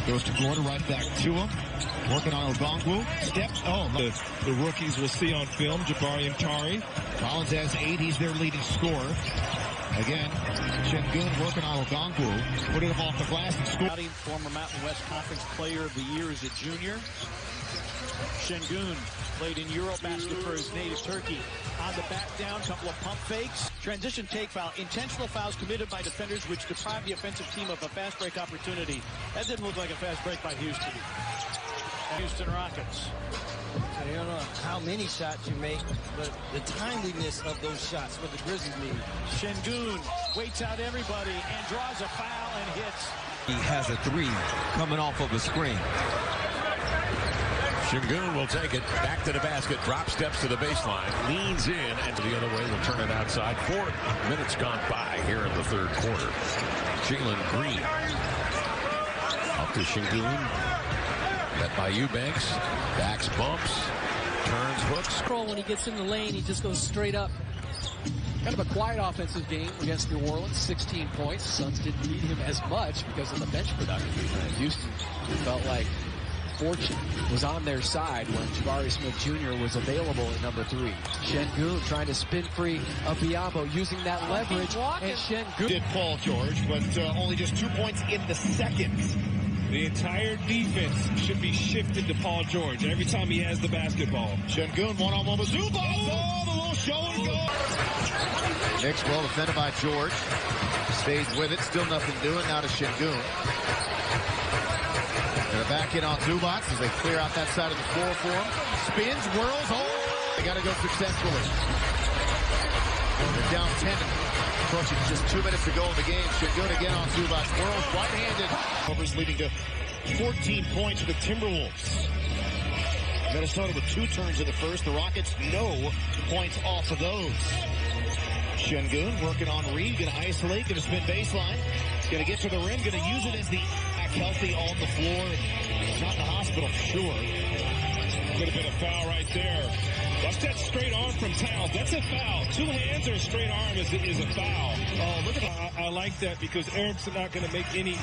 Goes to Florida, right back to him. Working on Ogongwu. Step. Oh, the rookies will see on film. Jabari and Tari. Collins has 8. He's their leading scorer. Again, Şengün working on Ogongwu. Putting him off the glass and scoring. Former Mountain West Conference Player of the Year as a junior. Şengün played in Eurobasket for his native Turkey. On the back down, couple of pump fakes. Transition take foul. Intentional fouls committed by defenders which deprived the offensive team of a fast break opportunity. That didn't look like a fast break by Houston. Houston Rockets. I don't know how many shots you make, but the timeliness of those shots, what the Grizzlies need. Şengün waits out everybody and draws a foul and hits. He has a 3 coming off of a screen. Şengün will take it back to the basket, drop steps to the baseline, leans in, and the other way will turn it outside. 4 minutes gone by here in the third quarter. Jalen Green up to Şengün. Met by Eubanks. Backs bumps. Turns hooks. When he gets in the lane, he just goes straight up. Kind of a quiet offensive game against New Orleans. 16 points. Suns didn't need him as much because of the bench production. Houston felt like fortune was on their side when Jabari Smith Jr. was available at number 3. Şengün trying to spin free of Biyombo using that leverage. And Şengün did Paul George, but only just 2 points in the second. The entire defense should be shifted to Paul George every time he has the basketball. Şengün one-on-one with Zubac. Oh, the little show and go. Knicks well defended by George. Stays with it. Still nothing doing. Now to Şengün. They're back in on Zubac as they clear out that side of the floor for him. Spins, whirls. Oh, they got to go successfully. They're down 10. Approaching just 2 minutes to go in the game. Şengün again on Zubac. Whirls right-handed. Overs leading to 14 points for the Timberwolves. Minnesota with 2 turns in the first. The Rockets, no points off of those. Şengün working on Reed. Going to isolate. Going to spin baseline. Going to get to the rim. Going to use it as the healthy on the floor. Not in the hospital, sure. Could have been a foul right there. Watch that straight arm from Towns. That's a foul. 2 hands or a straight arm is a foul. Oh, look at that. I like that because Eric's not going to make any,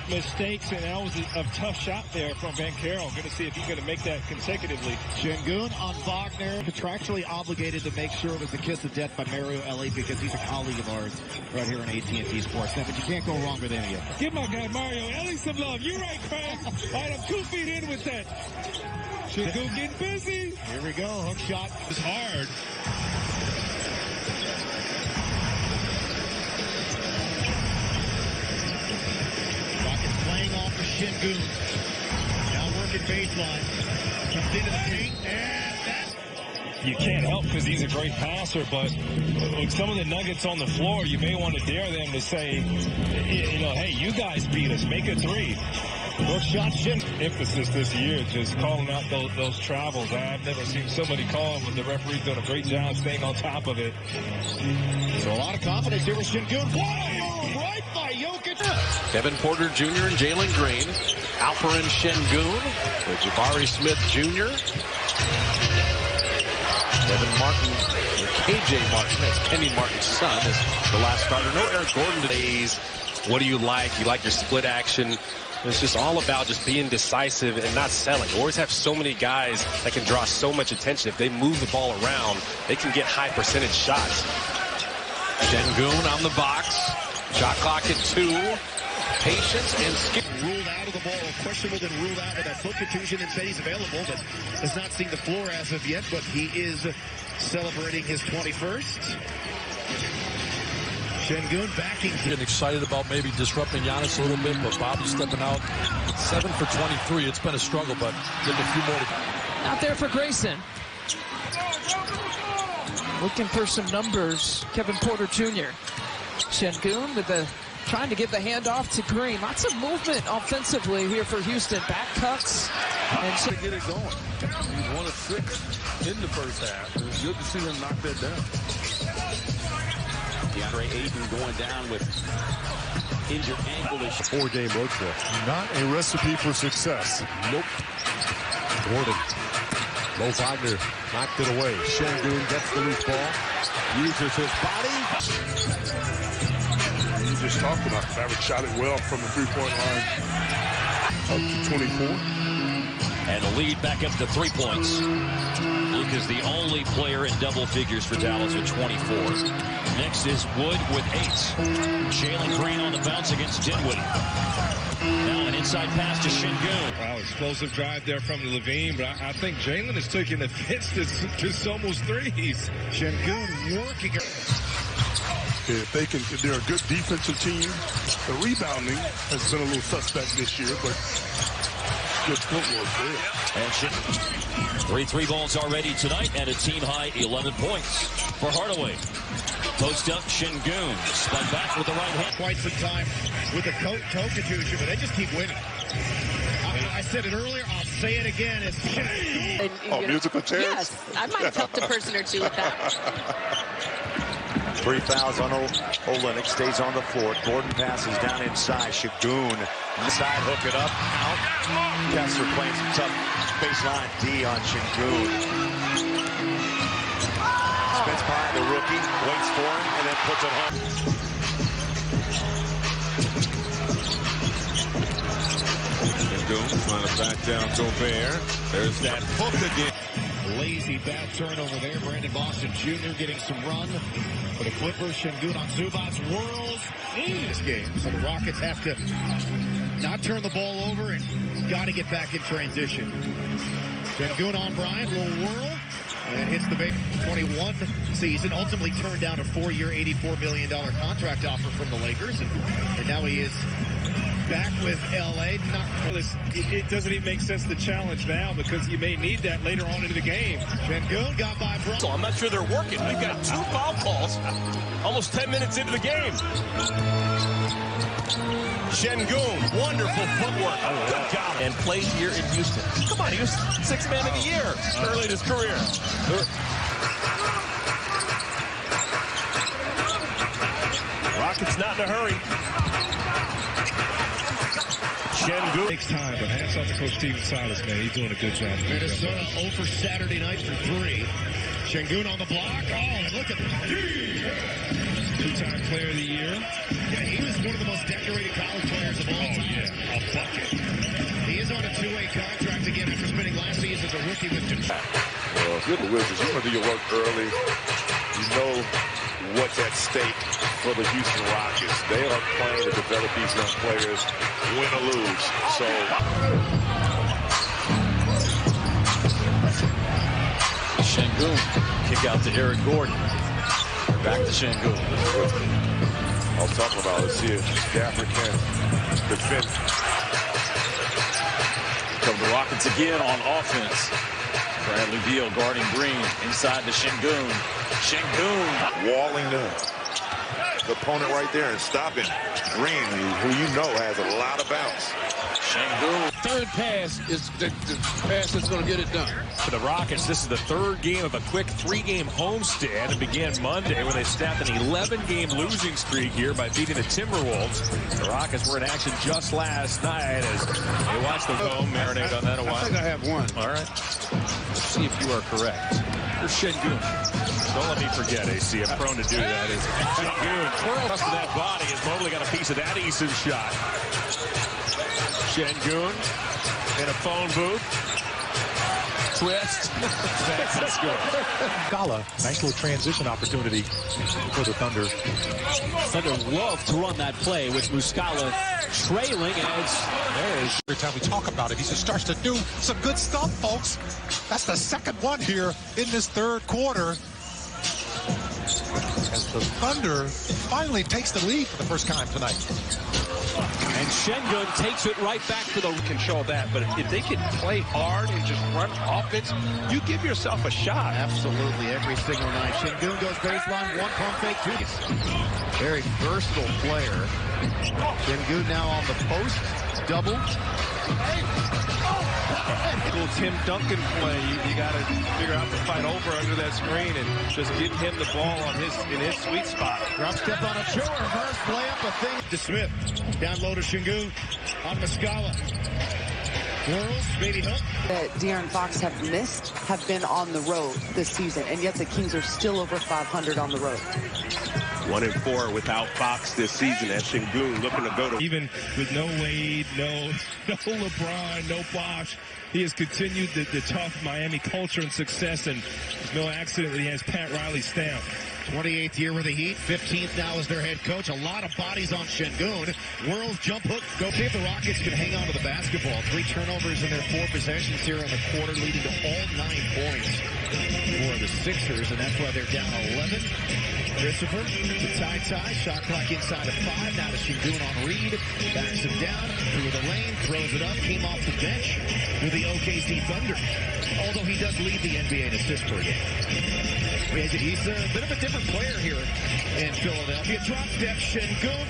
mistakes, and that was a tough shot there from Van Carroll. Going to see if he's going to make that consecutively. Şengün on Wagner, contractually obligated to make sure it was a kiss of death by Mario Elie because he's a colleague of ours right here on AT&T Sports. But you can't go wrong with any of them. Give my guy Mario Elie some love. You're right, Craig. All right, I'm 2 feet in with that. Şengün getting busy. Here we go. Hook shot is hard. Rockets playing off for Şengün. Now working baseline. Comes into the paint, and that's... You can't help because he's a great passer, but with some of the Nuggets on the floor, you may want to dare them to say, hey, you guys beat us. Make a 3. Hook shot, emphasis this year, just calling out those travels. I've never seen somebody call them, but the referee's done a great job staying on top of it. So a lot of confidence here with Şengün. Whoa, right by Jokic. Kevin Porter Jr. and Jalen Green. Alperen Şengün with Jabari Smith Jr. Kevin Martin, or KJ Martin, that's Kenny Martin's son, is the last starter. No Eric Gordon today. What do you like? You like your split action. It's just all about just being decisive and not selling. You always have so many guys that can draw so much attention. If they move the ball around, they can get high percentage shots. Şengün on the box. Shot clock at 2. Patience and skill. Ruled out of the ball. Questionable than ruled out with a foot contusion and said he's available, but has not seen the floor as of yet, but he is celebrating his 21st. Şengün backing. Getting excited about maybe disrupting Giannis a little bit, but Bobby stepping out. 7 for 23. It's been a struggle, but getting a few more. out there for Grayson. Looking for some numbers. Kevin Porter Jr. Şengün with the trying to get the handoff to Green. Lots of movement offensively here for Houston. Back cuts and to get it going. He's 1 of 6 in the first half. It's good to see them knock that down. DeAndre Ayton going down with injured ankle. 4-game road trip. Not a recipe for success. Nope. Gordon. Mo Wagner knocked it away. Şengün gets the loose ball. Uses his body. You just talked about Maverick shot it well from the 3-point line. up to 24. And the lead back up to 3 points. Luke is the only player in double figures for Dallas with 24. Next is Wood with 8. Jalen Green on the bounce against Dinwiddie. Now an inside pass to Şengün. Wow, explosive drive there from Levine, but I think Jalen is taking offense to almost threes. Şengün working. If they can, they're a good defensive team. The rebounding has been a little suspect this year, but good footwork there. And 3 balls already tonight, and a team-high 11 points for Hardaway. Post up, Şengün. Spun back with the right hand. Quite some time with the toe contusion, but they just keep winning. I said it earlier, I'll say it again. It's Şengün. Oh, musical chairs? Yes, I might have helped a person or two with that. 3 fouls on Olynyk, stays on the floor. Gordon passes down inside. Şengün inside, hook it up, out. Kessler playing some tough baseline D on Şengün. Spins by the rookie, waits for him, and then puts it home. Şengün trying to back down Gobert. There's that hook again. Lazy bad turnover there. Brandon Boston Jr. getting some run for the Clippers. Şengün on Zubac's whirls in this game. So the Rockets have to not turn the ball over and got to get back in transition. Şengün on Bryant, little whirl, and hits the base. 21 season, ultimately turned down a 4-year, $84 million contract offer from the Lakers, and now he is back with L.A. It doesn't even make sense to challenge now because you may need that later on into the game. Şengün got by Bryant. So I'm not sure they're working. We've got 2 foul calls almost 10 minutes into the game. Şengün, wonderful footwork. Good job. And played here in Houston. Come on, he was 6th man of the year early in his career. Rockets not in a hurry. Şengün Takes time, but hats off to Coach Stephen Silas, man. He's doing a good job. Minnesota 0 for Saturday night for 3. Şengün on the block. Oh, and look at that. 2-time player of the year. Yeah, he was one of the most decorated college players of all time. Yeah, a bucket. He is on a 2-way contract again after spending last season as a rookie with Detroit. Well, if you're the Wizards, you want to do your work early. You know what's at stake for the Houston Rockets. They are playing to develop these young players, win or lose. So Şengün, kick out to Eric Gordon. Back to Şengün. I was talking about it. See if Gafford can defend. Come the Rockets again on offense. Bradley Beal guarding Green inside to Şengün. Şengün Walling the opponent right there and stopping Green, who you know has a lot of bounce. Şengün. Third pass is the pass that's going to get it done. For the Rockets, this is the 3rd game of a quick 3-game homestand. It began Monday when they snapped an 11-game losing streak here by beating the Timberwolves. The Rockets were in action just last night as they watched the home marinate on that a while. I think I have one. All right. Let's see if you are correct. Here's Şengün. Don't let me forget, AC. I'm prone to do that. Şengün, thrust of that body as Mobley got a piece of that Eason shot. Şengün in a phone booth. Twist. That's good. Muscala, nice little transition opportunity for the Thunder. Thunder love to run that play with Muscala trailing as there's. Every time we talk about it, he just starts to do some good stuff, folks. That's the 2nd one here in this 3rd quarter. As the Thunder finally takes the lead for the first time tonight. And Şengün takes it right back to the Control that, but if they can play hard and just run offense, you give yourself a shot. Absolutely, every single night. Şengün goes baseline, 1 pump fake, 2. Very versatile player. Şengün now on the post, double. Little Tim Duncan play. You got to figure out to fight over under that screen and just give him the ball in his sweet spot. Drop step on a show, reverse play up a thing to Smith. Down low to Şengün on Muscala. Whirls, baby hook. That De'Aaron Fox have missed have been on the road this season, and yet the Kings are still over 500 on the road. 1-4 without Fox this season as Şengün looking to go to. Even with no Wade, no LeBron, no Bosh, he has continued the tough Miami culture and success, and it's no accident that he has Pat Riley's stamp. 28th year with the Heat, 15th now as their head coach. A lot of bodies on Şengün. Whirls, jump hook. Go. See if the Rockets can hang on to the basketball. 3 turnovers in their 4 possessions here in the quarter, leading to all 9 points for the Sixers, and that's why they're down 11. Christopher to tie. Shot clock inside of 5. Now to Şengün on Reed. Backs him down through the lane. Throws it up. Came off the bench with the OKC Thunder. Although he does lead the NBA in assists per game. He's a bit of a different player here in Philadelphia. Drop step, Şengün.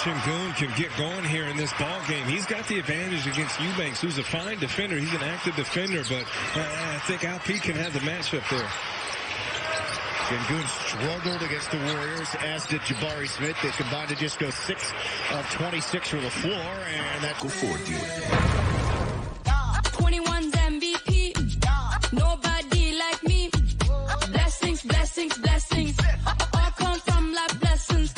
Şengün can get going here in this ball game. He's got the advantage against Eubanks, who's a fine defender. He's an active defender, but I think Alp can have the matchup there. Şengün struggled against the Warriors, as did Jabari Smith. They combined to just go 6 of 26 from the floor, and that go forward to it. 21's MVP. Nobody like me. Blessings, blessings, blessings. All come from like blessings.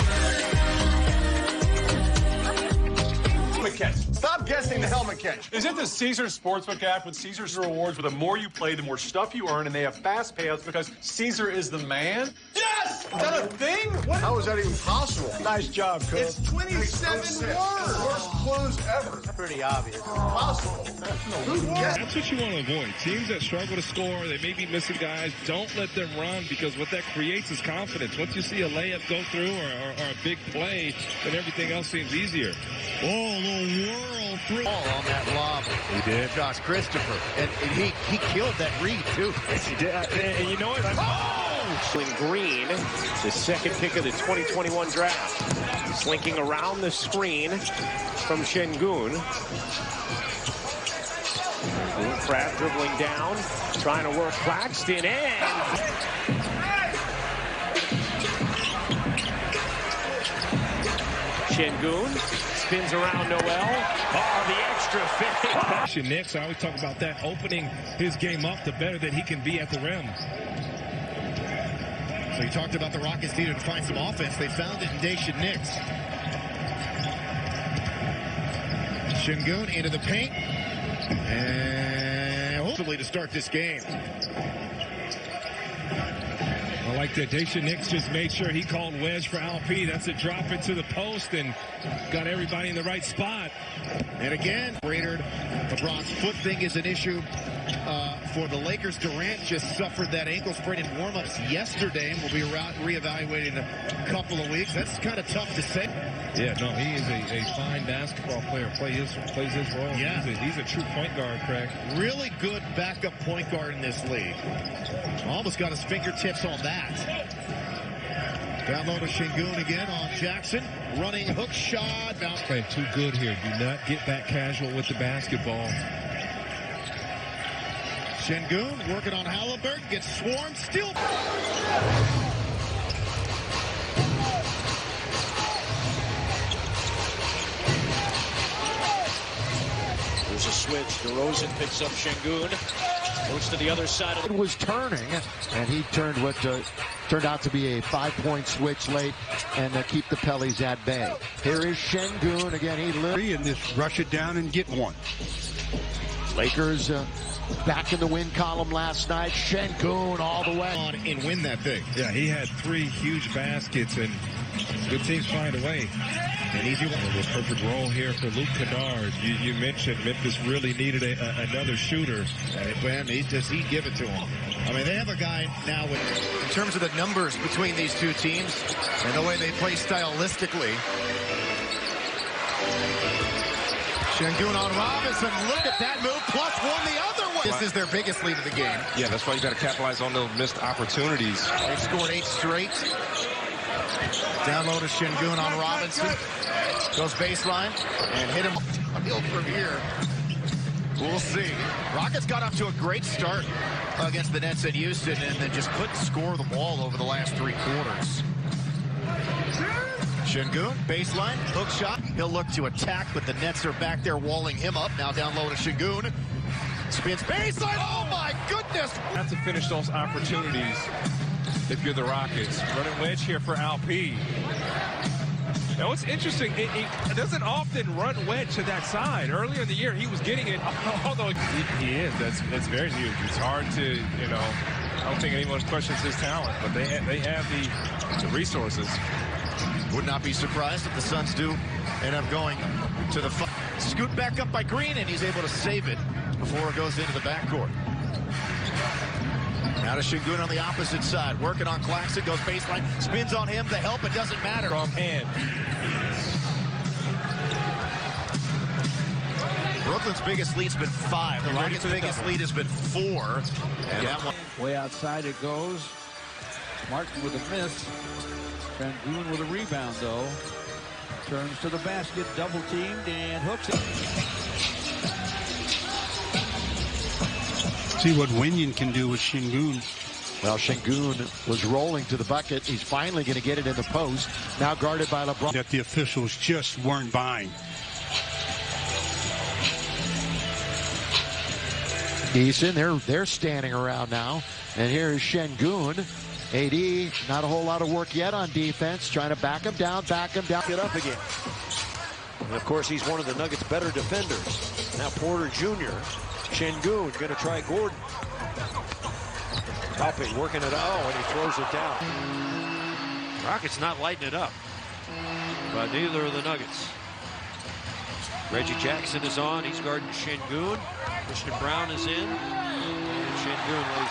Helmet catch. Stop guessing the helmet catch. Is it the Caesars Sportsbook app with Caesars rewards where the more you play, the more stuff you earn, and they have fast payouts because Caesar is the man? Yes! Is that a thing? How is that even possible? Nice job, Coach. It's 27 words. Worst clues ever. Pretty obvious. Possible. That's what you want to avoid. Teams that struggle to score, they may be missing guys. Don't let them run, because what that creates is confidence. Once you see a layup go through or a big play, then everything else seems easier. Oh, a little whirl through. Ball on that lob. He did. Josh Christopher. And he killed that read, too. Yes, he did. And you know what? Green, the second pick of the 2021 draft. Slinking around the screen from Şengün. Crab dribbling down, trying to work Claxton in. Şengün spins around Noel. Oh, the extra finish. Next, I always talk about that, opening his game up, the better that he can be at the rim. So you talked about the Rockets needed to find some offense. They found it in Daishen Nix. Şengün into the paint. And hopefully to start this game. I like that. Daishen Nix just made sure he called wedge for Alp. That's a drop into the post and got everybody in the right spot. And again, LeBron's foot thing is an issue for the Lakers. Durant just suffered that ankle sprain in warm-ups yesterday and will be reevaluated in a couple of weeks. That's kind of tough to say. Yeah, no, he is a fine basketball player. Plays his role. Yeah. He's a true point guard, Craig. Really good backup point guard in this league. Almost got his fingertips on that. Down low to Şengün again on Jackson. Running hook shot. Playing too good here. Do not get back casual with the basketball. Şengün working on Halliburton. Gets swarmed. Still. There's a switch. DeRozan picks up Şengün. Goes to the other side. It was turning, and he turned what turned out to be a 5-point switch late and keep the Pellies at bay. Here is Şengün again. He literally And just rush it down and get one. Lakers back in the win column last night. Şengün all the way on and win that thing. Yeah, he had 3 huge baskets, and good teams find a way. An easy one. A perfect role here for Luke Kennard. You mentioned Memphis really needed another shooter. Man, does he give it to him? I mean, they have a guy now with, in terms of the numbers between these two teams and the way they play stylistically. Şengün on Robinson. Look at that move. +1 the other way. This is their biggest lead of the game. Yeah, that's why you got to capitalize on those missed opportunities. They scored 8 straight. Down low to Şengün on Robinson. Goes baseline and hit him from here. We'll see. Rockets got off to a great start against the Nets in Houston and then just couldn't score the ball over the last 3 quarters. Şengün, baseline, hook shot. He'll look to attack, but the Nets are back there walling him up. Now down low to Şengün. Spins baseline. Oh, my goodness. Have to finish those opportunities. if you're the Rockets. Running wedge here for Alp. Now, what's interesting, he doesn't often run wedge to that side. Earlier in the year, he was getting it, although he is. That's very huge. It's hard to, you know, I don't think anyone questions his talent, but they have the resources. Would not be surprised if the Suns do end up going to the scoot back up by Green, and he's able to save it before it goes into the backcourt. Now to Şengün on the opposite side, working on Claxton, goes baseline, spins on him, the help, it doesn't matter. Wrong hand. Brooklyn's biggest lead's been 5. The Rockets' biggest lead has been 4. And that one... Way outside it goes. Martin with a miss. Şengün with a rebound, though. Turns to the basket, double teamed, and hooks it. See what Wenyen can do with Şengün. Well, Şengün was rolling to the bucket. He's finally going to get it in the post. Now guarded by LeBron. That the officials just weren't buying. Eason, they're standing around now. And here is Şengün. AD, not a whole lot of work yet on defense. Trying to back him down. Get up again. And of course, he's one of the Nuggets' better defenders. Now Porter Jr. Şengün going to try Gordon. Helping, working it out, and he throws it down. Rockets not lighting it up, but neither are the Nuggets. Reggie Jackson is on. He's guarding Şengün. Christian Brown is in. And Şengün lays it.